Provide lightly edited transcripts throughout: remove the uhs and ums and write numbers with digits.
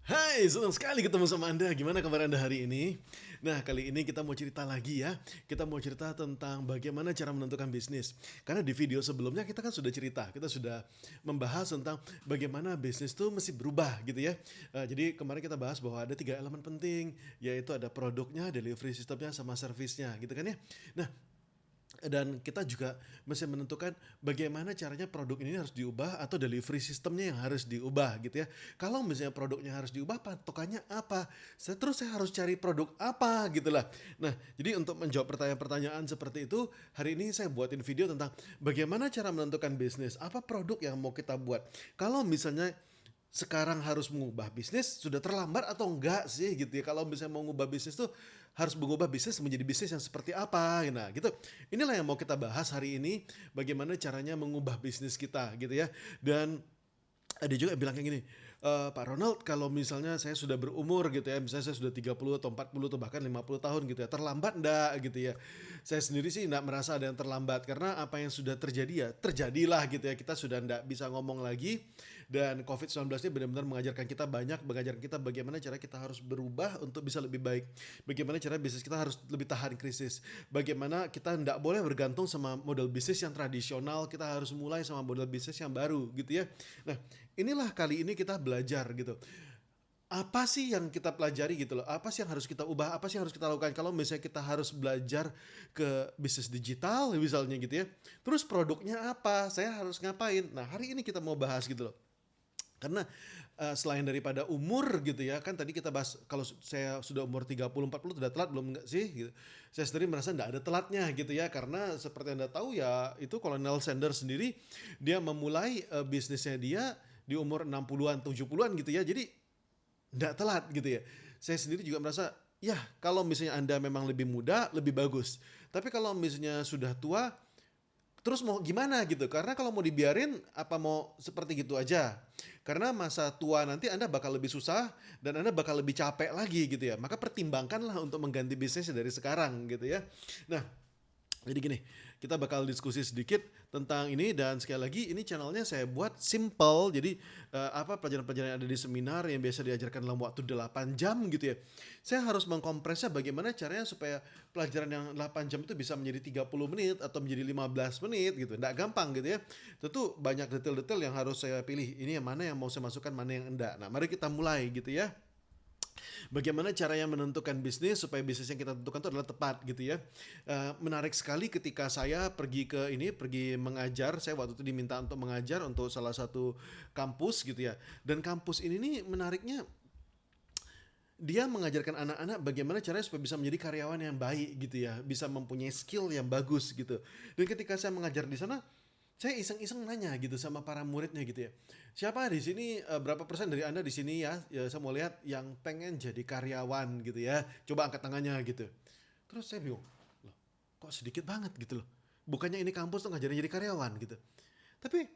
Hai, senang sekali ketemu sama Anda. Gimana kabar Anda hari ini? Nah, kali ini kita mau cerita lagi ya. Kita mau cerita tentang bagaimana cara menentukan bisnis. Karena di video sebelumnya kita kan sudah cerita, kita sudah membahas tentang bagaimana bisnis itu mesti berubah gitu ya. Jadi kemarin kita bahas bahwa ada 3 elemen penting, yaitu ada produknya, delivery systemnya, sama servisnya gitu kan ya. Nah, dan kita juga mesti menentukan bagaimana caranya produk ini harus diubah atau delivery sistemnya yang harus diubah gitu ya. Kalau misalnya produknya harus diubah, patokannya apa? Terus saya harus cari produk apa gitu lah. Nah, jadi untuk menjawab pertanyaan-pertanyaan seperti itu, hari ini saya buatin video tentang bagaimana cara menentukan bisnis, apa produk yang mau kita buat. Kalau misalnya sekarang harus mengubah bisnis, sudah terlambat atau enggak sih gitu ya. Kalau misalnya mau ngubah bisnis tuh harus mengubah bisnis menjadi bisnis yang seperti apa. Nah gitu, inilah yang mau kita bahas hari ini, bagaimana caranya mengubah bisnis kita gitu ya. Dan ada juga yang bilang kayak gini, Pak Ronald, kalau misalnya saya sudah berumur gitu ya, misalnya saya sudah 30 atau 40 atau bahkan 50 tahun gitu ya, terlambat enggak gitu ya. Saya sendiri sih enggak merasa ada yang terlambat, karena apa yang sudah terjadi ya terjadilah gitu ya. Kita sudah enggak bisa ngomong lagi, dan COVID-19 ini benar-benar mengajarkan kita banyak, mengajarkan kita bagaimana cara kita harus berubah untuk bisa lebih baik. Bagaimana cara bisnis kita harus lebih tahan krisis. Bagaimana kita enggak boleh bergantung sama model bisnis yang tradisional, kita harus mulai sama model bisnis yang baru gitu ya. Nah, inilah kali ini kita belajar gitu. Apa sih yang kita pelajari gitu loh? Apa sih yang harus kita ubah? Apa sih yang harus kita lakukan? Kalau misalnya kita harus belajar ke bisnis digital misalnya gitu ya. Terus produknya apa? Saya harus ngapain? Nah, hari ini kita mau bahas gitu loh. Karena selain daripada umur gitu ya, kan tadi kita bahas kalau saya sudah umur 30 40 sudah telat belum enggak sih gitu. Saya sendiri merasa enggak ada telatnya gitu ya, karena seperti Anda tahu ya, itu Colonel Sanders sendiri dia memulai bisnisnya dia di umur 60-an 70-an gitu ya. Jadi enggak telat gitu ya. Saya sendiri juga merasa ya kalau misalnya Anda memang lebih muda lebih bagus. Tapi kalau misalnya sudah tua, terus mau gimana gitu, karena kalau mau dibiarin apa mau seperti gitu aja, karena masa tua nanti Anda bakal lebih susah dan Anda bakal lebih capek lagi gitu ya, maka pertimbangkanlah untuk mengganti bisnisnya dari sekarang gitu ya. Nah, jadi gini, kita bakal diskusi sedikit tentang ini, dan sekali lagi ini channelnya saya buat simple. Jadi apa pelajaran-pelajaran yang ada di seminar yang biasa diajarkan dalam waktu 8 jam gitu ya. Saya harus mengkompresnya bagaimana caranya supaya pelajaran yang 8 jam itu bisa menjadi 30 menit atau menjadi 15 menit gitu. Nggak gampang gitu ya. Tentu banyak detail-detail yang harus saya pilih. Ini yang mana yang mau saya masukkan, mana yang enggak. Nah, mari kita mulai gitu ya. Bagaimana caranya menentukan bisnis supaya bisnis yang kita tentukan itu adalah tepat gitu ya. Menarik sekali ketika saya pergi mengajar. Saya waktu itu diminta untuk mengajar untuk salah satu kampus gitu ya. Dan kampus ini nih menariknya, dia mengajarkan anak-anak bagaimana caranya supaya bisa menjadi karyawan yang baik gitu ya, bisa mempunyai skill yang bagus gitu. Dan ketika saya mengajar di sana, saya iseng-iseng nanya gitu sama para muridnya gitu ya. Siapa di sini, berapa persen dari Anda di sini ya, ya saya mau lihat yang pengen jadi karyawan gitu ya. Coba angkat tangannya gitu. Terus saya bingung, loh kok sedikit banget gitu loh. Bukannya ini kampus tuh ngajarin jadi karyawan gitu. Tapi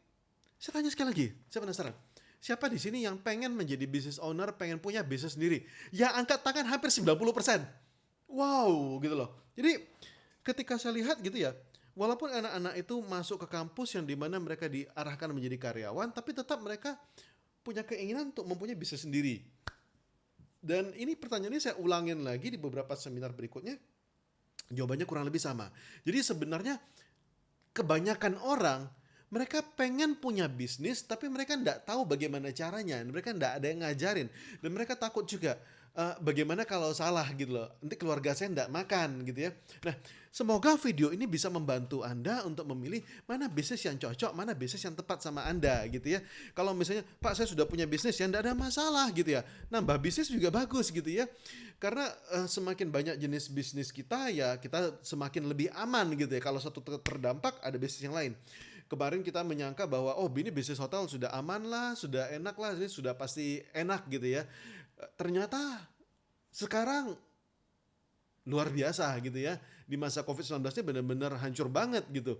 saya tanya sekali lagi, saya penasaran. Siapa di sini yang pengen menjadi business owner, pengen punya bisnis sendiri? Ya angkat tangan hampir 90%. Wow, gitu loh. Jadi ketika saya lihat gitu ya, walaupun anak-anak itu masuk ke kampus yang dimana mereka diarahkan menjadi karyawan, tapi tetap mereka punya keinginan untuk mempunyai bisnis sendiri. Dan ini pertanyaan ini saya ulangin lagi di beberapa seminar berikutnya, jawabannya kurang lebih sama. Jadi sebenarnya kebanyakan orang mereka pengen punya bisnis tapi mereka nggak tahu bagaimana caranya, mereka nggak ada yang ngajarin, dan mereka takut juga bagaimana kalau salah gitu loh, nanti keluarga saya nggak makan gitu ya. Nah, semoga video ini bisa membantu Anda untuk memilih mana bisnis yang cocok, mana bisnis yang tepat sama Anda gitu ya. Kalau misalnya Pak saya sudah punya bisnis ya nggak ada masalah gitu ya, nambah bisnis juga bagus gitu ya, karena semakin banyak jenis bisnis kita ya kita semakin lebih aman gitu ya. Kalau satu terdampak ada bisnis yang lain. Kemarin kita menyangka bahwa oh ini bisnis hotel sudah aman lah, sudah enak lah, ini sudah pasti enak gitu ya. Ternyata sekarang luar biasa gitu ya. Di masa COVID-19 ini benar-benar hancur banget gitu.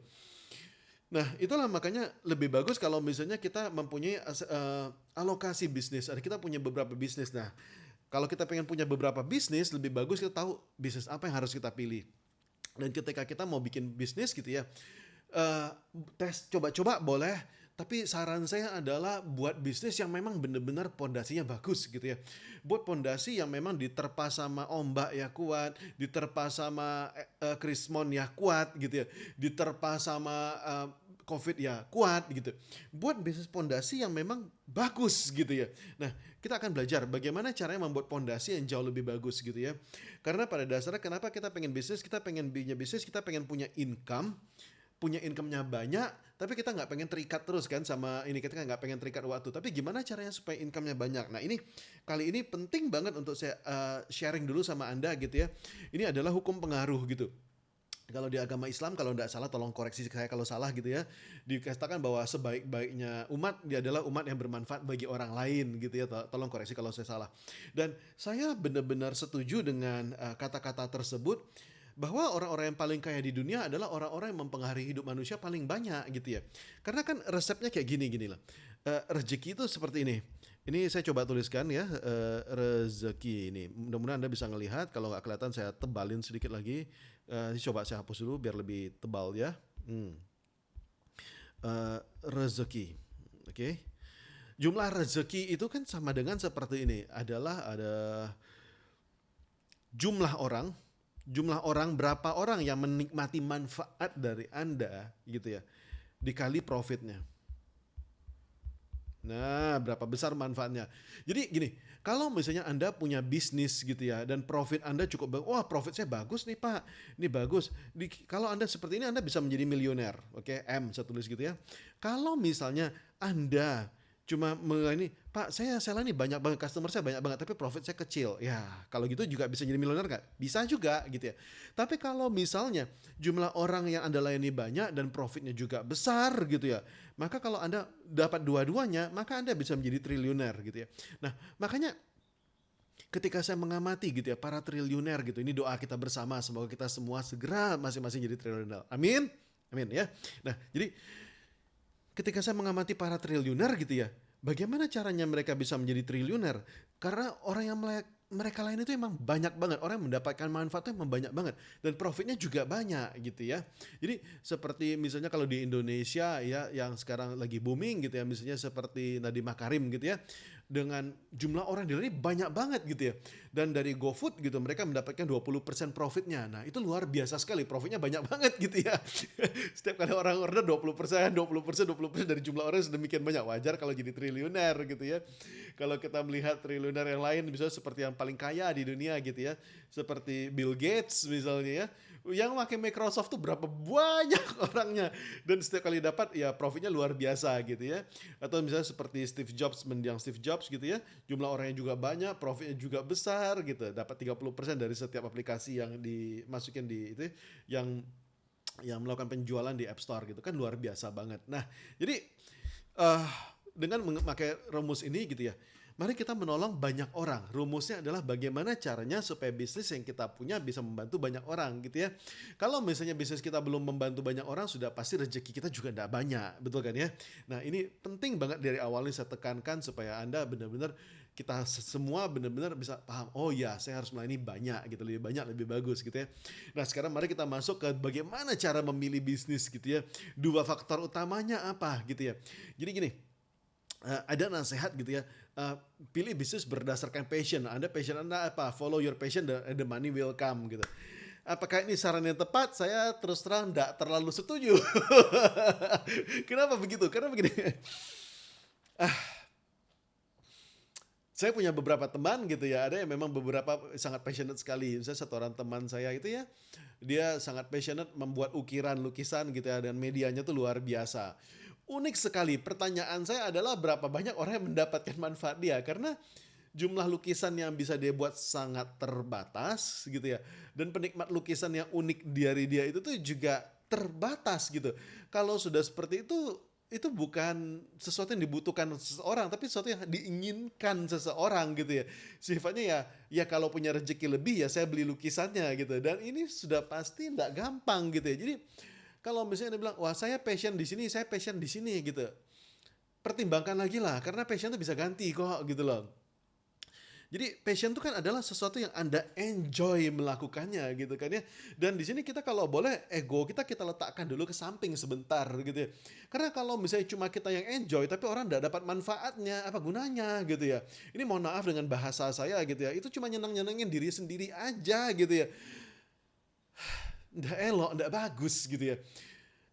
Nah, itulah makanya lebih bagus kalau misalnya kita mempunyai alokasi bisnis. Ada kita punya beberapa bisnis. Nah, kalau kita pengen punya beberapa bisnis, lebih bagus kita tahu bisnis apa yang harus kita pilih. Dan ketika kita mau bikin bisnis gitu ya, tes coba-coba boleh, Tapi saran saya adalah buat bisnis yang memang benar-benar pondasinya bagus gitu ya. Buat pondasi yang memang diterpa sama ombak ya kuat, diterpa sama krismon ya kuat gitu ya, diterpa sama COVID ya kuat gitu. Buat bisnis pondasi yang memang bagus gitu ya. Nah, kita akan belajar bagaimana caranya membuat pondasi yang jauh lebih bagus gitu ya. Karena pada dasarnya kenapa kita pengen bisnis, kita pengen punya bisnis, kita pengen punya income-nya banyak, tapi kita nggak pengen terikat terus kan sama ini, kita nggak pengen terikat waktu. Tapi gimana caranya supaya income-nya banyak? Nah ini kali ini penting banget untuk saya sharing dulu sama Anda gitu ya. Ini adalah hukum pengaruh gitu. Kalau di agama Islam, kalau tidak salah, tolong koreksi saya kalau salah gitu ya. Dikatakan bahwa sebaik-baiknya umat, dia adalah umat yang bermanfaat bagi orang lain gitu ya. Tolong koreksi kalau saya salah. Dan saya benar-benar setuju dengan kata-kata tersebut, bahwa orang-orang yang paling kaya di dunia adalah orang-orang yang mempengaruhi hidup manusia paling banyak gitu ya. Karena kan resepnya kayak gini lah. Rezeki itu seperti ini. Ini saya coba tuliskan ya, rezeki ini. Mudah-mudahan Anda bisa ngelihat. Kalau nggak kelihatan saya tebalin sedikit lagi. Coba saya hapus dulu biar lebih tebal ya. Rezeki, oke. Jumlah rezeki itu kan sama dengan seperti ini. Ada jumlah orang, berapa orang yang menikmati manfaat dari Anda gitu ya, dikali profitnya. Nah, berapa besar manfaatnya. Jadi gini, kalau misalnya Anda punya bisnis gitu ya, dan profit Anda cukup bagus, wah profit saya bagus nih Pak, ini bagus. Kalau Anda seperti ini, Anda bisa menjadi miliuner, oke, M saya tulis gitu ya. Kalau misalnya Anda cuma ini, Pak saya nih banyak banget, customer saya banyak banget, tapi profit saya kecil. Ya kalau gitu juga bisa jadi miliuner nggak? Bisa juga gitu ya. Tapi kalau misalnya jumlah orang yang Anda layani banyak dan profitnya juga besar gitu ya, maka kalau Anda dapat dua-duanya, maka Anda bisa menjadi triliuner gitu ya. Nah makanya ketika saya mengamati gitu ya para triliuner gitu, ini doa kita bersama, semoga kita semua segera masing-masing jadi triliuner. Amin, amin ya. Nah jadi ketika saya mengamati para triliuner gitu ya, bagaimana caranya mereka bisa menjadi triliuner? Karena orang yang mereka lain itu emang banyak banget, orang yang mendapatkan manfaatnya emang banyak banget, dan profitnya juga banyak gitu ya. Jadi seperti misalnya kalau di Indonesia ya, yang sekarang lagi booming gitu ya, misalnya seperti Nadiem Makarim gitu ya, dengan jumlah orang di luar ini banyak banget gitu ya. Dan dari GoFood gitu mereka mendapatkan 20% profitnya. Nah itu luar biasa sekali, profitnya banyak banget gitu ya. Setiap kali orang order 20%, 20%, 20% dari jumlah orang sedemikian banyak, wajar kalau jadi triliuner gitu ya. Kalau kita melihat triliuner yang lain misalnya seperti yang paling kaya di dunia gitu ya, seperti Bill Gates misalnya ya, yang pakai Microsoft tuh berapa banyak orangnya, dan setiap kali dapat ya profitnya luar biasa gitu ya. Atau misalnya seperti Steve Jobs, mendiang Steve Jobs gitu ya, jumlah orangnya juga banyak, profitnya juga besar gitu, dapat 30% dari setiap aplikasi yang dimasukin di itu, yang melakukan penjualan di App Store gitu kan, luar biasa banget. Nah jadi dengan memakai rumus ini gitu ya, mari kita menolong banyak orang. Rumusnya adalah bagaimana caranya supaya bisnis yang kita punya bisa membantu banyak orang gitu ya. Kalau misalnya bisnis kita belum membantu banyak orang, sudah pasti rezeki kita juga tidak banyak, betul kan ya? Nah ini penting banget dari awal ini saya tekankan supaya Anda benar-benar, kita semua benar-benar bisa paham, oh ya saya harus melayani banyak gitu, lebih banyak lebih bagus gitu ya. Nah sekarang mari kita masuk ke bagaimana cara memilih bisnis gitu ya. Dua faktor utamanya apa gitu ya. Jadi gini, ada nasihat gitu ya, pilih bisnis berdasarkan passion. Passion Anda apa? Follow your passion, the money will come gitu. Apakah ini saran yang tepat? Saya terus terang tidak terlalu setuju. Kenapa begitu? Karena begini, saya punya beberapa teman gitu ya, ada yang memang beberapa sangat passionate sekali. Misalnya satu orang teman saya itu ya, dia sangat passionate membuat ukiran, lukisan gitu ya, dan medianya tuh luar biasa. Unik sekali, pertanyaan saya adalah berapa banyak orang yang mendapatkan manfaat dia, karena jumlah lukisan yang bisa dia buat sangat terbatas gitu ya, dan penikmat lukisan yang unik dari dia itu tuh juga terbatas gitu. Kalau sudah seperti itu bukan sesuatu yang dibutuhkan seseorang, tapi sesuatu yang diinginkan seseorang gitu ya. Sifatnya ya kalau punya rezeki lebih ya saya beli lukisannya gitu, dan ini sudah pasti tidak gampang gitu ya. Jadi kalau misalnya dia bilang, wah saya passion di sini, saya passion di sini gitu, pertimbangkan lagi lah, karena passion itu bisa ganti kok gitu loh. Jadi passion itu kan adalah sesuatu yang Anda enjoy melakukannya gitu kan ya. Dan di sini kita kalau boleh ego kita letakkan dulu ke samping sebentar gitu ya. Karena kalau misalnya cuma kita yang enjoy tapi orang nggak dapat manfaatnya, apa gunanya gitu ya. Ini mohon maaf dengan bahasa saya gitu ya. Itu cuma nyeneng-nyenengin diri sendiri aja gitu ya. Nggak elok, nggak bagus gitu ya.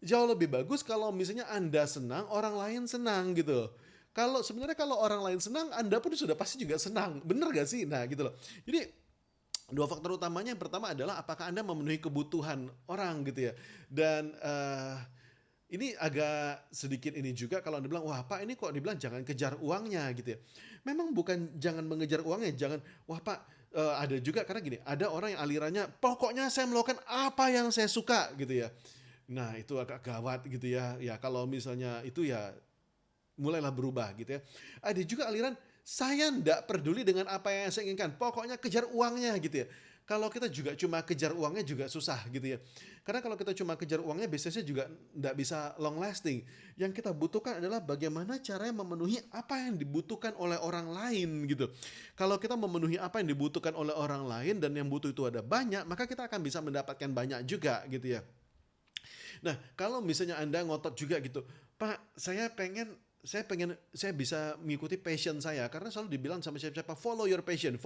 Jauh lebih bagus kalau misalnya Anda senang, orang lain senang gitu. Kalau orang lain senang, Anda pun sudah pasti juga senang. Bener gak sih? Nah gitu loh. Jadi dua faktor utamanya, yang pertama adalah apakah Anda memenuhi kebutuhan orang gitu ya. Dan ini agak sedikit ini juga kalau Anda bilang, wah Pak ini kok dibilang jangan kejar uangnya gitu ya. Memang bukan jangan mengejar uangnya, jangan, wah Pak ada juga karena gini, ada orang yang alirannya pokoknya saya melakukan apa yang saya suka gitu ya. Nah itu agak gawat gitu ya. Ya kalau misalnya itu ya mulailah berubah gitu ya. Ada juga aliran saya ndak peduli dengan apa yang saya inginkan, pokoknya kejar uangnya gitu ya. Kalau kita juga cuma kejar uangnya juga susah gitu ya. Karena kalau kita cuma kejar uangnya bisnisnya juga ndak bisa long lasting. Yang kita butuhkan adalah bagaimana caranya memenuhi apa yang dibutuhkan oleh orang lain gitu. Kalau kita memenuhi apa yang dibutuhkan oleh orang lain dan yang butuh itu ada banyak, maka kita akan bisa mendapatkan banyak juga gitu ya. Nah, kalau misalnya Anda ngotot juga gitu, Pak, saya bisa mengikuti passion saya karena selalu dibilang sama siapa-siapa follow your passion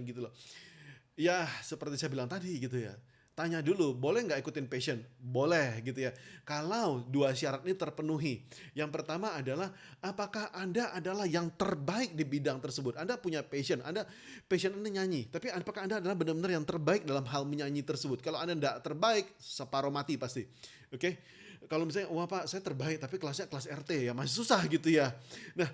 gitu loh. Ya, seperti saya bilang tadi gitu ya. Tanya dulu, boleh nggak ikutin passion? Boleh gitu ya. Kalau dua syarat ini terpenuhi. Yang pertama adalah apakah Anda adalah yang terbaik di bidang tersebut? Anda punya passion, passion Anda nyanyi. Tapi apakah Anda adalah benar-benar yang terbaik dalam hal menyanyi tersebut? Kalau Anda tidak terbaik, separuh mati pasti. Oke? Kalau misalnya, wah Pak saya terbaik tapi kelasnya kelas RT ya masih susah gitu ya. Nah,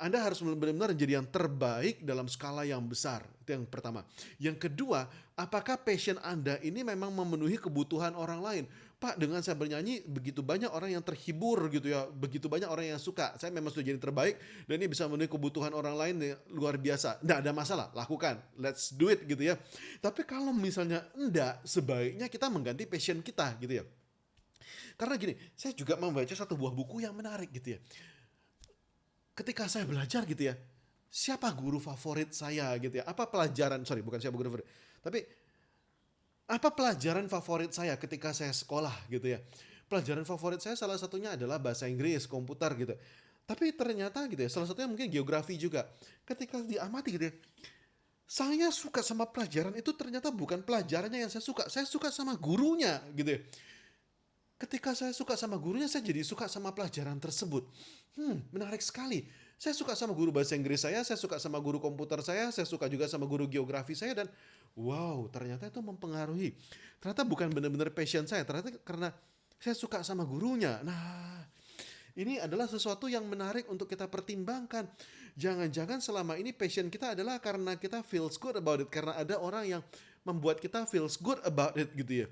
Anda harus benar-benar menjadi yang terbaik dalam skala yang besar. Itu yang pertama. Yang kedua, apakah passion Anda ini memang memenuhi kebutuhan orang lain? Pak, dengan saya bernyanyi begitu banyak orang yang terhibur gitu ya, begitu banyak orang yang suka. Saya memang sudah jadi terbaik dan ini bisa memenuhi kebutuhan orang lain luar biasa. Nggak ada masalah, lakukan. Let's do it gitu ya. Tapi kalau misalnya enggak, sebaiknya kita mengganti passion kita gitu ya. Karena gini, saya juga membaca satu buah buku yang menarik gitu ya. Ketika saya belajar gitu ya, siapa guru favorit saya gitu ya? Apa pelajaran, sorry bukan siapa guru favorit, tapi apa pelajaran favorit saya ketika saya sekolah gitu ya? Pelajaran favorit saya salah satunya adalah bahasa Inggris, komputer gitu. Tapi ternyata gitu ya, salah satunya mungkin geografi juga. Ketika diamati gitu ya, saya suka sama pelajaran itu ternyata bukan pelajarannya yang saya suka sama gurunya gitu ya. Ketika saya suka sama gurunya, saya jadi suka sama pelajaran tersebut. Menarik sekali. Saya suka sama guru bahasa Inggris saya suka sama guru komputer saya suka juga sama guru geografi saya dan wow, ternyata itu mempengaruhi. Ternyata bukan benar-benar passion saya, ternyata karena saya suka sama gurunya. Nah, ini adalah sesuatu yang menarik untuk kita pertimbangkan. Jangan-jangan selama ini passion kita adalah karena kita feels good about it, karena ada orang yang membuat kita feels good about it gitu ya.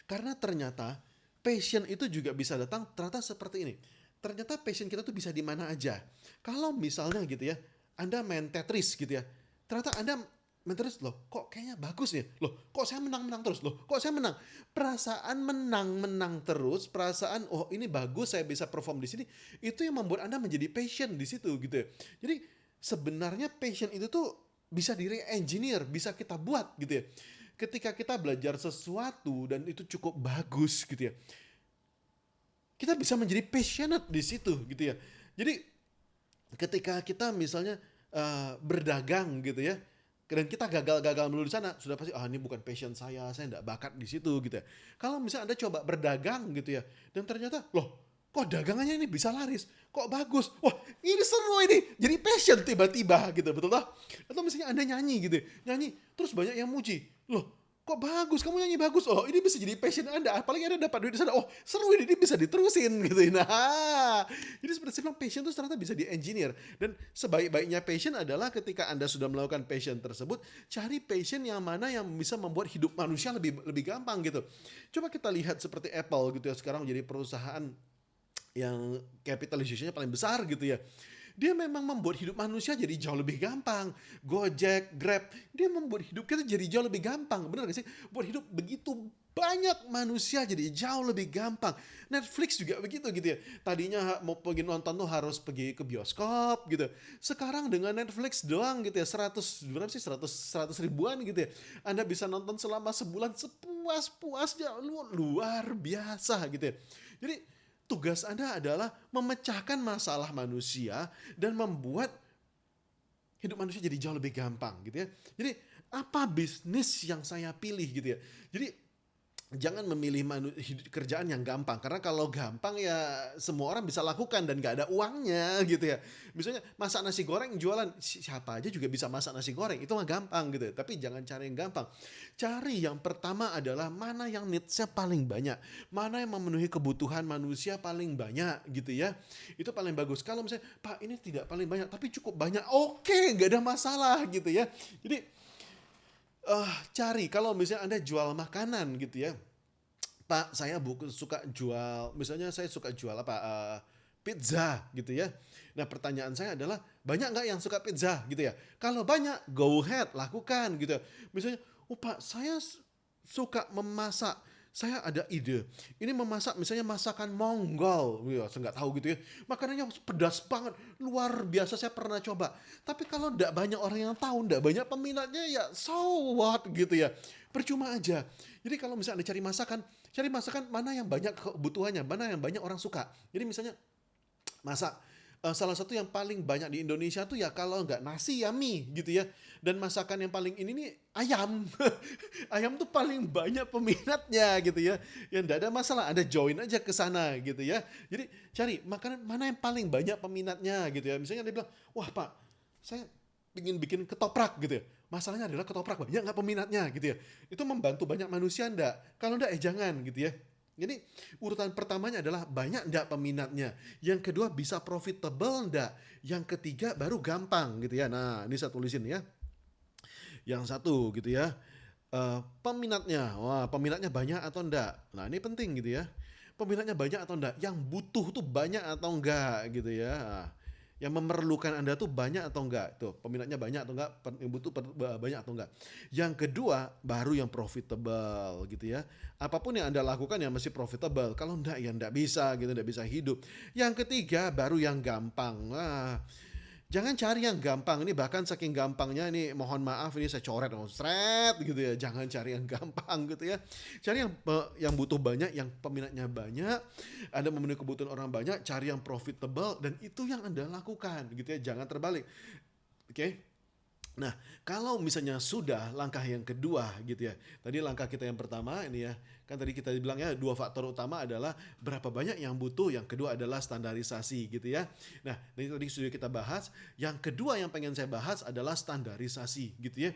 Karena ternyata passion itu juga bisa datang ternyata seperti ini. Ternyata passion kita tuh bisa di mana aja. Kalau misalnya gitu ya, Anda main Tetris gitu ya. Ternyata Anda main Tetris, loh kok kayaknya bagus ya. Loh kok saya menang-menang terus. Loh kok saya menang. Perasaan menang-menang terus, perasaan oh ini bagus saya bisa perform di sini. Itu yang membuat Anda menjadi passion di situ gitu ya. Jadi sebenarnya passion itu tuh bisa di-re-engineer, bisa kita buat gitu ya. Ketika kita belajar sesuatu dan itu cukup bagus gitu ya, kita bisa menjadi passionate di situ gitu ya. Jadi ketika kita misalnya berdagang gitu ya, dan kita gagal-gagal melulu di sana, sudah pasti ini bukan passion saya enggak bakat di situ gitu ya. Kalau misalnya Anda coba berdagang gitu ya, dan ternyata loh kok dagangannya ini bisa laris, kok bagus, wah ini seru ini, jadi passion tiba-tiba gitu, betul tak? Atau misalnya Anda nyanyi gitu, nyanyi terus banyak yang muji, loh kok bagus, kamu nyanyi bagus, oh ini bisa jadi passion Anda, apalagi Anda dapat duit di sana, oh seru ini bisa diterusin gitu. Nah, jadi seperti saya bilang passion itu ternyata bisa di-engineer dan sebaik-baiknya passion adalah ketika Anda sudah melakukan passion tersebut, cari passion yang mana yang bisa membuat hidup manusia lebih lebih gampang gitu. Coba kita lihat seperti Apple gitu ya, sekarang menjadi perusahaan yang capitalization-nya paling besar gitu ya. dia memang membuat hidup manusia jadi jauh lebih gampang. Gojek, Grab, dia membuat hidup kita jadi jauh lebih gampang. Benar gak sih? Buat hidup begitu banyak manusia jadi jauh lebih gampang. Netflix juga begitu gitu ya. Tadinya mau pergi nonton tuh harus pergi ke bioskop gitu. Sekarang dengan Netflix doang gitu ya, 100 berapa sih, 100 ribuan gitu ya. Anda bisa nonton selama sebulan sepuas-puasnya, luar biasa gitu ya. Jadi tugas Anda adalah memecahkan masalah manusia dan membuat hidup manusia jadi jauh lebih gampang gitu ya. Jadi apa bisnis yang saya pilih gitu ya. Jadi jangan memilih kerjaan yang gampang, karena kalau gampang ya semua orang bisa lakukan dan gak ada uangnya gitu ya. Misalnya masak nasi goreng jualan, siapa aja juga bisa masak nasi goreng, itu mah gampang gitu ya. Tapi jangan cari yang gampang. Cari yang pertama adalah mana yang needs-nya paling banyak, mana yang memenuhi kebutuhan manusia paling banyak gitu ya. Itu paling bagus. Kalau misalnya Pak ini tidak paling banyak tapi cukup banyak, oke, gak ada masalah gitu ya. Jadi cari, kalau misalnya Anda jual makanan gitu ya, Pak saya suka jual, misalnya saya suka jual apa, pizza gitu ya. Nah pertanyaan saya adalah banyak nggak yang suka pizza gitu ya. Kalau banyak, go ahead lakukan gitu ya. Misalnya, oh Pak saya suka memasak, saya ada ide. Ini memasak misalnya masakan Mongol, ya, saya nggak tahu gitu ya. Makanannya pedas banget, luar biasa, saya pernah coba. Tapi kalau nggak banyak orang yang tahu, nggak banyak peminatnya, ya so what gitu ya. Percuma aja. Jadi kalau misalnya Anda cari masakan mana yang banyak kebutuhannya, mana yang banyak orang suka. Jadi misalnya masak, salah satu yang paling banyak di Indonesia tuh ya kalau nggak nasi ya mie gitu ya. Dan masakan yang paling ini nih ayam. Ayam tuh paling banyak peminatnya gitu ya. Ya nggak ada masalah, Anda join aja ke sana gitu ya. Jadi cari makanan mana yang paling banyak peminatnya gitu ya. Misalnya dia bilang, wah Pak, saya ingin bikin ketoprak gitu ya. Masalahnya adalah ketoprak banyak nggak peminatnya gitu ya. Itu membantu banyak manusia nggak? Kalau nggak jangan gitu ya. Jadi urutan pertamanya adalah banyak ndak peminatnya. Yang kedua bisa profitable ndak. Yang ketiga baru gampang gitu ya. Nah ini saya tulisin ya. Yang satu gitu ya. Peminatnya. Wah peminatnya banyak atau ndak. Nah ini penting gitu ya. Peminatnya banyak atau enggak. Yang butuh tuh banyak atau enggak gitu ya. Nah, yang memerlukan Anda tuh banyak atau enggak. Tuh, peminatnya banyak atau enggak, yang butuh banyak atau enggak. Yang kedua, baru yang profitable gitu ya. Apapun yang Anda lakukan ya masih profitable. Kalau enggak ya enggak bisa gitu, enggak bisa hidup. Yang ketiga, baru yang gampang. Nah, jangan cari yang gampang. Ini bahkan saking gampangnya ini mohon maaf ini saya coret seret gitu ya. Jangan cari yang gampang gitu ya. Cari yang butuh banyak, yang peminatnya banyak. Anda memenuhi kebutuhan orang banyak, cari yang profitable dan itu yang Anda lakukan gitu ya. Jangan terbalik. Oke? Okay? Nah, kalau misalnya sudah langkah yang kedua gitu ya. Tadi langkah kita yang pertama ini ya. Kan tadi kita bilang ya dua faktor utama adalah berapa banyak yang butuh, yang kedua adalah standarisasi gitu ya. Nah, ini tadi sudah kita bahas. Yang kedua yang pengen saya bahas adalah standarisasi gitu ya.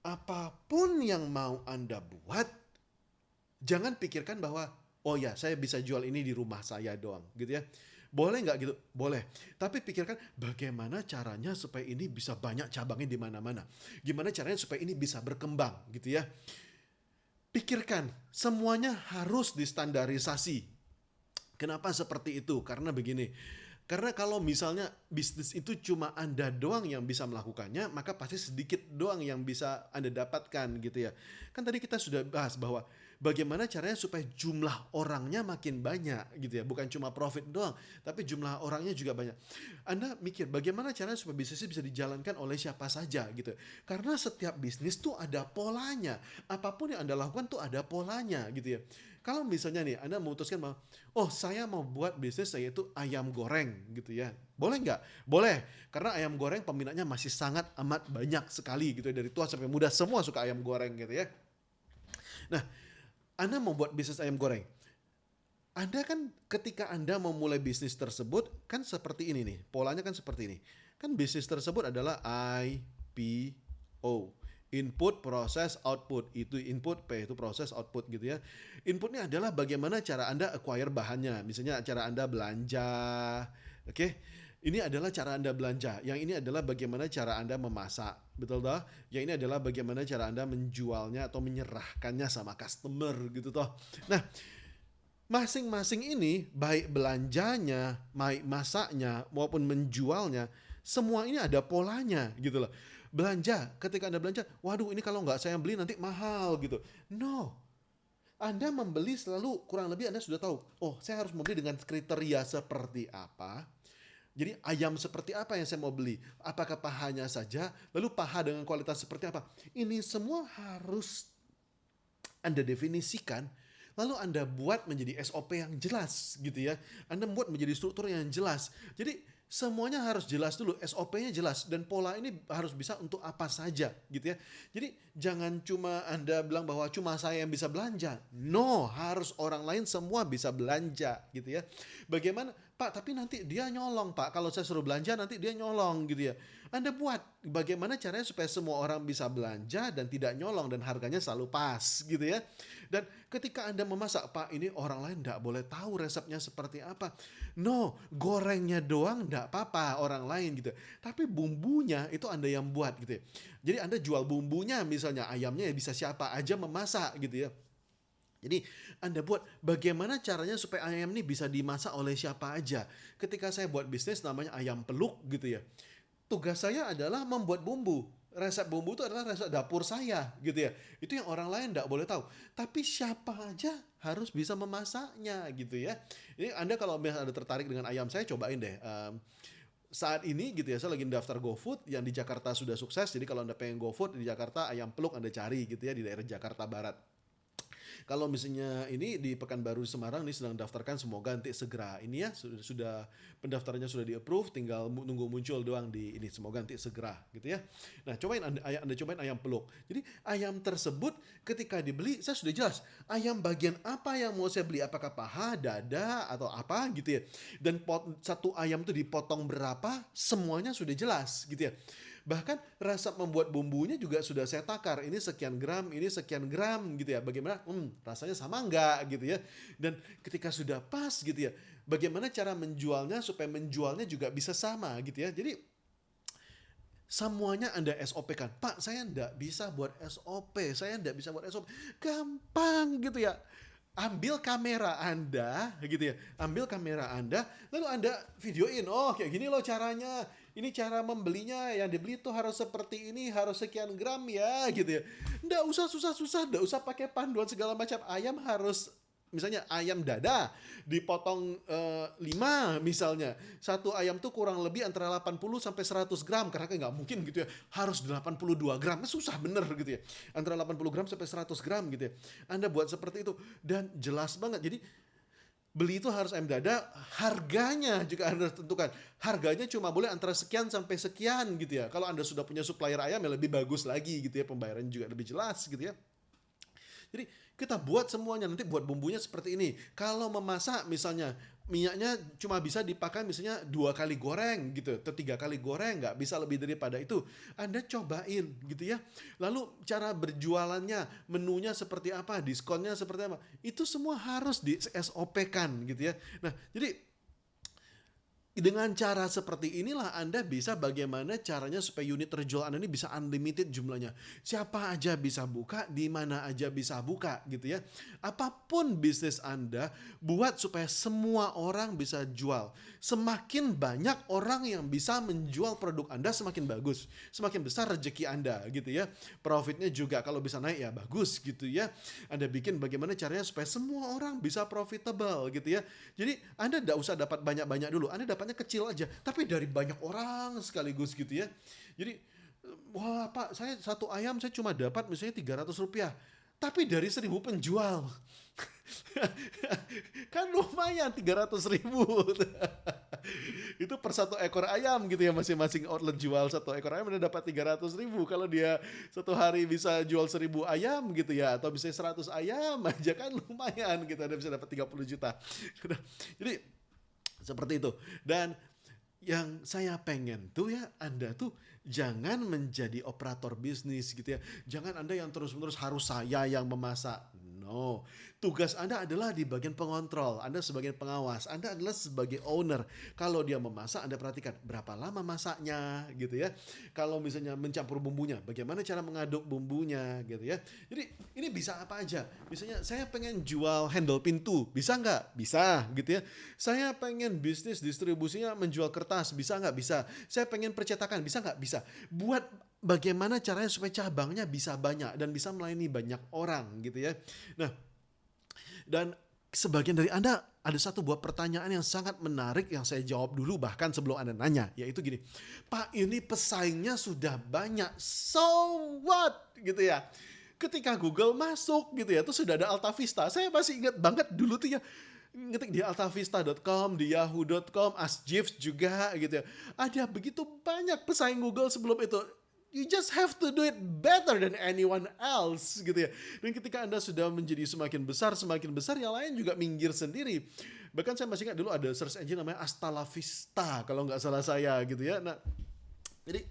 Apapun yang mau Anda buat, jangan pikirkan bahwa oh ya saya bisa jual ini di rumah saya doang gitu ya. Boleh nggak gitu? Boleh. Tapi pikirkan bagaimana caranya supaya ini bisa banyak cabangnya di mana-mana. Gimana caranya supaya ini bisa berkembang gitu ya. Pikirkan, semuanya harus distandarisasi. Kenapa seperti itu? Karena begini. Karena kalau misalnya bisnis itu cuma Anda doang yang bisa melakukannya, maka pasti sedikit doang yang bisa Anda dapatkan gitu ya. Kan tadi kita sudah bahas bahwa bagaimana caranya supaya jumlah orangnya makin banyak gitu ya. Bukan cuma profit doang, tapi jumlah orangnya juga banyak. Anda mikir bagaimana caranya supaya bisnis bisa dijalankan oleh siapa saja gitu. Karena setiap bisnis tuh ada polanya. Apapun yang Anda lakukan tuh ada polanya gitu ya. Kalau misalnya nih Anda memutuskan bahwa oh saya mau buat bisnis yaitu ayam goreng gitu ya. Boleh nggak? Boleh. Karena ayam goreng peminatnya masih sangat amat banyak sekali gitu ya. Dari tua sampai muda semua suka ayam goreng gitu ya. Nah, Anda mau buat bisnis ayam goreng. Anda kan ketika Anda memulai bisnis tersebut kan seperti ini nih. Polanya kan seperti ini. Kan bisnis tersebut adalah IPO. Input, proses, output. Itu input, P itu proses, output gitu ya. Inputnya adalah bagaimana cara Anda acquire bahannya. Misalnya cara Anda belanja. Oke. Ini adalah cara Anda belanja. Yang ini adalah bagaimana cara Anda memasak. Betul toh? Yang ini adalah bagaimana cara Anda menjualnya atau menyerahkannya sama customer gitu toh. Nah, Masing-masing ini, baik belanjanya, baik masaknya, maupun menjualnya, semua ini ada polanya gitu loh. Belanja, ketika Anda belanja, waduh ini kalau nggak saya beli nanti mahal gitu. No, Anda membeli selalu kurang lebih Anda sudah tahu, oh saya harus membeli dengan kriteria seperti apa. Jadi ayam seperti apa yang saya mau beli? Apakah pahanya saja? Lalu paha dengan kualitas seperti apa? Ini semua harus Anda definisikan, lalu Anda buat menjadi SOP yang jelas gitu ya. Anda buat menjadi struktur yang jelas. Jadi semuanya harus jelas dulu, SOP-nya jelas dan pola ini harus bisa untuk apa saja gitu ya. Jadi jangan cuma Anda bilang bahwa cuma saya yang bisa belanja. No, harus orang lain semua bisa belanja gitu ya. Bagaimana? Pak, tapi nanti dia nyolong, Pak. Kalau saya suruh belanja nanti dia nyolong gitu ya. Anda buat bagaimana caranya supaya semua orang bisa belanja dan tidak nyolong dan harganya selalu pas gitu ya. Dan ketika Anda memasak, Pak, ini orang lain tidak boleh tahu resepnya seperti apa. No, gorengnya doang tidak apa-apa orang lain gitu. Tapi bumbunya itu Anda yang buat gitu ya. Jadi Anda jual bumbunya, misalnya ayamnya ya bisa siapa aja memasak gitu ya. Jadi Anda buat bagaimana caranya supaya ayam ini bisa dimasak oleh siapa aja. Ketika saya buat bisnis namanya ayam peluk gitu ya. Tugas saya adalah membuat bumbu. Resep bumbu itu adalah resep dapur saya gitu ya. Itu yang orang lain tidak boleh tahu. Tapi siapa aja harus bisa memasaknya gitu ya. Ini Anda kalau misalnya ada tertarik dengan ayam, saya cobain deh. Saat ini gitu ya, saya lagi daftar GoFood yang di Jakarta sudah sukses. Jadi kalau Anda pengen GoFood di Jakarta, ayam peluk Anda cari gitu ya di daerah Jakarta Barat. Kalau misalnya ini di Pekanbaru di Semarang ini sedang daftarkan, semoga nanti segera ini ya sudah pendaftarannya sudah di-approve, tinggal nunggu muncul doang di ini, semoga nanti segera gitu ya. Nah, anda cobain ayam peluk. Jadi ayam tersebut ketika dibeli saya sudah jelas ayam bagian apa yang mau saya beli, apakah paha, dada atau apa gitu ya. Dan satu ayam itu dipotong berapa, semuanya sudah jelas gitu ya. Bahkan resep membuat bumbunya juga sudah saya takar. Ini sekian gram gitu ya. Bagaimana? Rasanya sama enggak gitu ya. Dan ketika sudah pas gitu ya, bagaimana cara menjualnya supaya menjualnya juga bisa sama gitu ya. Jadi semuanya Anda SOP kan. Pak, saya enggak bisa buat SOP. Saya enggak bisa buat SOP. Gampang gitu ya. Ambil kamera Anda gitu ya. Ambil kamera Anda, lalu Anda videoin. Oh, kayak gini loh caranya. Ini cara membelinya, yang dibeli tuh harus seperti ini, harus sekian gram ya gitu ya. Nggak usah susah-susah, nggak usah pakai panduan segala macam. Ayam harus, misalnya ayam dada dipotong 5 misalnya. Satu ayam tuh kurang lebih antara 80 sampai 100 gram, karena kan nggak mungkin gitu ya harus 82 gram, susah bener gitu ya. Antara 80 gram sampai 100 gram gitu ya. Anda buat seperti itu dan jelas banget. Jadi beli itu harus ayam dada, harganya juga Anda tentukan. Harganya cuma boleh antara sekian sampai sekian gitu ya. Kalau Anda sudah punya supplier ayam ya lebih bagus lagi gitu ya, pembayaran juga lebih jelas gitu ya. Jadi kita buat semuanya, nanti buat bumbunya seperti ini. Kalau memasak misalnya minyaknya cuma bisa dipakai misalnya 2 kali goreng gitu atau 3 kali goreng, nggak bisa lebih daripada itu. Anda cobain gitu ya. Lalu cara berjualannya, menunya seperti apa, diskonnya seperti apa, itu semua harus di SOP-kan gitu ya. Nah, jadi dengan cara seperti inilah Anda bisa bagaimana caranya supaya unit terjual Anda ini bisa unlimited jumlahnya. Siapa aja bisa buka, di mana aja bisa buka gitu ya. Apapun bisnis Anda, buat supaya semua orang bisa jual. Semakin banyak orang yang bisa menjual produk Anda, semakin bagus. Semakin besar rezeki Anda gitu ya. Profitnya juga kalau bisa naik ya bagus gitu ya. Anda bikin bagaimana caranya supaya semua orang bisa profitable gitu ya. Jadi Anda tidak usah dapat banyak-banyak dulu. Anda dapatnya kecil aja, tapi dari banyak orang sekaligus gitu ya. Jadi, wah Pak, saya satu ayam saya cuma dapat misalnya 300 rupiah. Tapi dari 1.000 penjual. Kan lumayan 300.000. Itu per satu ekor ayam gitu ya, masing-masing outlet jual satu ekor ayam udah dapat 300.000. Kalau dia satu hari bisa jual 1.000 ayam gitu ya, atau bisa 100 ayam aja kan lumayan gitu, Anda bisa dapat 30 juta. Jadi seperti itu. Dan yang saya pengen tuh ya, Anda tuh jangan menjadi operator bisnis gitu ya. Jangan Anda yang terus-menerus harus saya yang memasak. No, tugas Anda adalah di bagian pengontrol, Anda sebagai pengawas, Anda adalah sebagai owner. Kalau dia memasak, Anda perhatikan berapa lama masaknya gitu ya. Kalau misalnya mencampur bumbunya, bagaimana cara mengaduk bumbunya gitu ya. Jadi ini bisa apa aja. Misalnya saya pengen jual handle pintu, bisa nggak? Bisa gitu ya. Saya pengen bisnis distribusinya menjual kertas, bisa nggak? Bisa. Saya pengen percetakan, bisa nggak? Bisa. Buat bagaimana caranya supaya cabangnya bisa banyak dan bisa melayani banyak orang gitu ya. Nah, dan sebagian dari Anda ada satu buah pertanyaan yang sangat menarik yang saya jawab dulu bahkan sebelum Anda nanya, yaitu gini, Pak, ini pesaingnya sudah banyak, so what? Gitu ya. Ketika Google masuk gitu ya, itu sudah ada AltaVista. Saya masih ingat banget dulu tuh ya, ngetik di altavista.com, di yahoo.com, Ask Jeeves juga gitu ya. Ada begitu banyak pesaing Google sebelum itu. You just have to do it better than anyone else gitu ya. Dan ketika Anda sudah menjadi semakin besar, yang lain juga minggir sendiri. Bahkan saya masih ingat dulu ada search engine namanya Astalavista kalau nggak salah saya gitu ya. Nah, jadi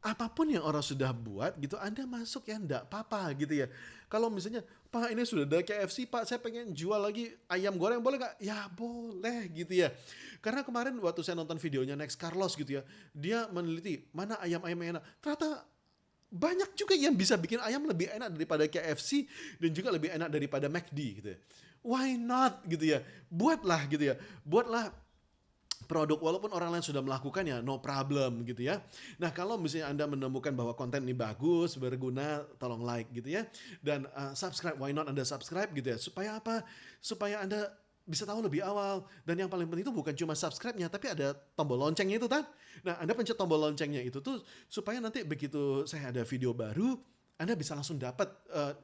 apapun yang orang sudah buat gitu, Anda masuk ya enggak apa-apa gitu ya. Kalau misalnya, Pak ini sudah ada KFC, Pak saya pengen jual lagi ayam goreng, boleh nggak? Ya boleh gitu ya. Karena kemarin waktu saya nonton videonya Next Carlos gitu ya, dia meneliti mana ayam-ayam yang enak. Ternyata banyak juga yang bisa bikin ayam lebih enak daripada KFC dan juga lebih enak daripada McD gitu ya. Why not gitu ya? Buatlah gitu ya. Buatlah produk walaupun orang lain sudah melakukannya, no problem gitu ya. Nah, kalau misalnya Anda menemukan bahwa konten ini bagus, berguna, tolong like gitu ya. Dan subscribe, why not Anda subscribe gitu ya. Supaya apa? Supaya Anda bisa tahu lebih awal. Dan yang paling penting itu bukan cuma subscribe-nya, tapi ada tombol loncengnya itu kan. Nah, Anda pencet tombol loncengnya itu tuh supaya nanti begitu saya ada video baru, Anda bisa langsung dapat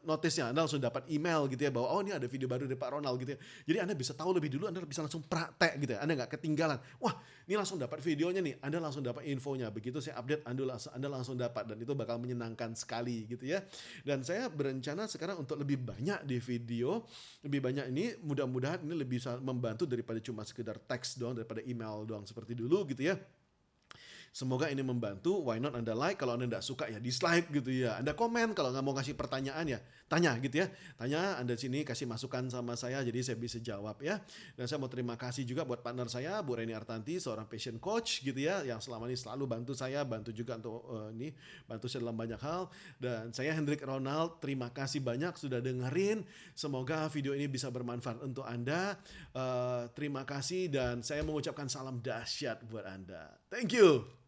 notice-nya, Anda langsung dapat email gitu ya bahwa oh ini ada video baru dari Pak Ronald gitu ya. Jadi Anda bisa tahu lebih dulu, Anda bisa langsung praktek gitu ya. Anda nggak ketinggalan. Wah, ini langsung dapat videonya nih, Anda langsung dapat infonya. Begitu saya update, Anda langsung dapat dan itu bakal menyenangkan sekali gitu ya. Dan saya berencana sekarang untuk lebih banyak di video, lebih banyak ini mudah-mudahan ini lebih bisa membantu daripada cuma sekedar teks doang, daripada email doang seperti dulu gitu ya. Semoga ini membantu. Why not Anda like? Kalau Anda tidak suka ya dislike gitu ya. Anda komen kalau nggak mau kasih pertanyaan ya tanya gitu ya. Tanya Anda sini kasih masukan sama saya jadi saya bisa jawab ya. Dan saya mau terima kasih juga buat partner saya Bu Reni Artanti, seorang passion coach gitu ya yang selama ini selalu bantu saya, bantu juga untuk bantu saya dalam banyak hal. Dan saya Hendrik Ronald, terima kasih banyak sudah dengerin. Semoga video ini bisa bermanfaat untuk Anda. Terima kasih dan saya mengucapkan salam dahsyat buat Anda. Thank you.